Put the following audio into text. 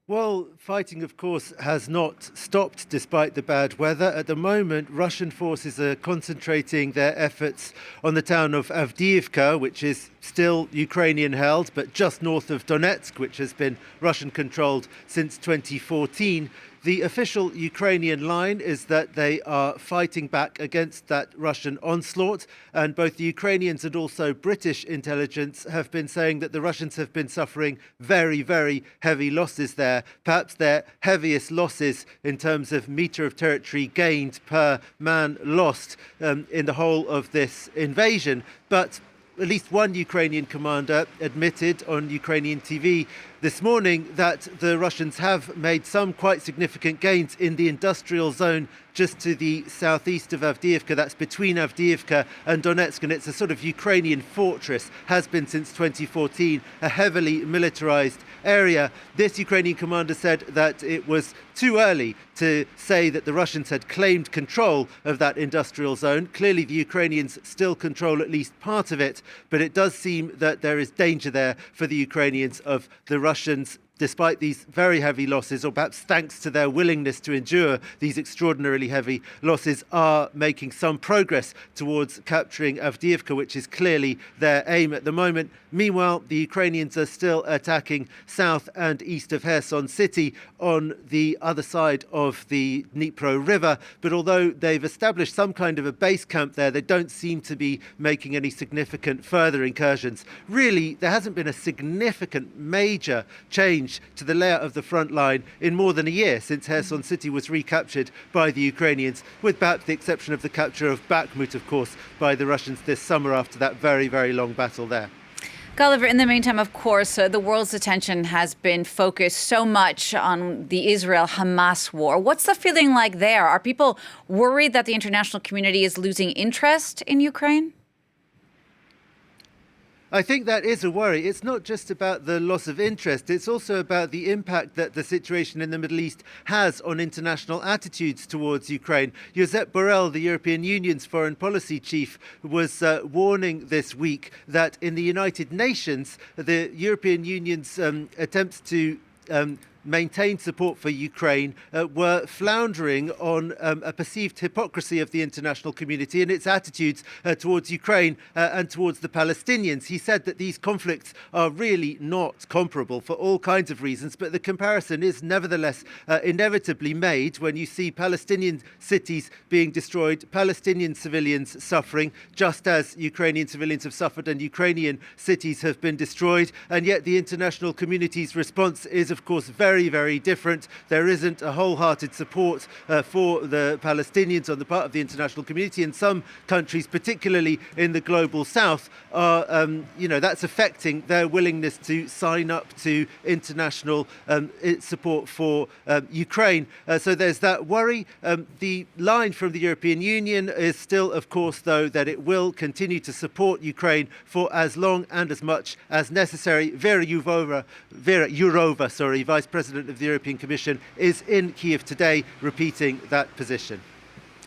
Well, fighting, of course, has not stopped despite the bad weather. At the moment, Russian forces are concentrating their efforts on the town of Avdiivka, which is still Ukrainian held, but just north of Donetsk, which has been Russian controlled since 2014. The official Ukrainian line is that they are fighting back against that Russian onslaught, and both the Ukrainians and also British intelligence have been saying that the Russians have been suffering very, very heavy losses there, perhaps their heaviest losses in terms of metre of territory gained per man lost in the whole of this invasion. But at least one Ukrainian commander admitted on Ukrainian TV this morning that the Russians have made some quite significant gains in the industrial zone just to the southeast of Avdiivka. That's between Avdiivka and Donetsk, and it's a sort of Ukrainian fortress, has been since 2014, a heavily militarized area. This Ukrainian commander said that it was too early to say that the Russians had claimed control of that industrial zone. Clearly, the Ukrainians still control at least part of it, but it does seem that there is danger there for the Ukrainians of the Russians, despite these very heavy losses, or perhaps thanks to their willingness to endure these extraordinarily heavy losses, are making some progress towards capturing Avdiivka, which is clearly their aim at the moment. Meanwhile, the Ukrainians are still attacking south and east of Kherson city on the other side of the Dnipro River. But although they've established some kind of a base camp there, they don't seem to be making any significant further incursions. Really, there hasn't been a significant major change to the layout of the front line in more than a year since Kherson city was recaptured by the Ukrainians, with perhaps the exception of the capture of Bakhmut, of course, by the Russians this summer after that very, very long battle there. Gulliver, in the meantime, of course, the world's attention has been focused so much on the Israel-Hamas war. What's the feeling like there? Are people worried that the international community is losing interest in Ukraine? I think that is a worry. It's not just about the loss of interest. It's also about the impact that the situation in the Middle East has on international attitudes towards Ukraine. Josep Borrell, the European Union's foreign policy chief, was warning this week that in the United Nations, the European Union's attempts to maintain support for Ukraine were floundering on a perceived hypocrisy of the international community and its attitudes towards Ukraine and towards the Palestinians. He said that these conflicts are really not comparable for all kinds of reasons, but the comparison is nevertheless inevitably made when you see Palestinian cities being destroyed, Palestinian civilians suffering, just as Ukrainian civilians have suffered and Ukrainian cities have been destroyed. And yet the international community's response is, of course, very, very different. There isn't a wholehearted support for the Palestinians on the part of the international community, and some countries, particularly in the global south, are, that's affecting their willingness to sign up to international support for Ukraine. So there's that worry. The line from the European Union is still, of course, though, that it will continue to support Ukraine for as long and as much as necessary. Vera Jourova, Vice President of the European Commission, is in Kiev today repeating that position.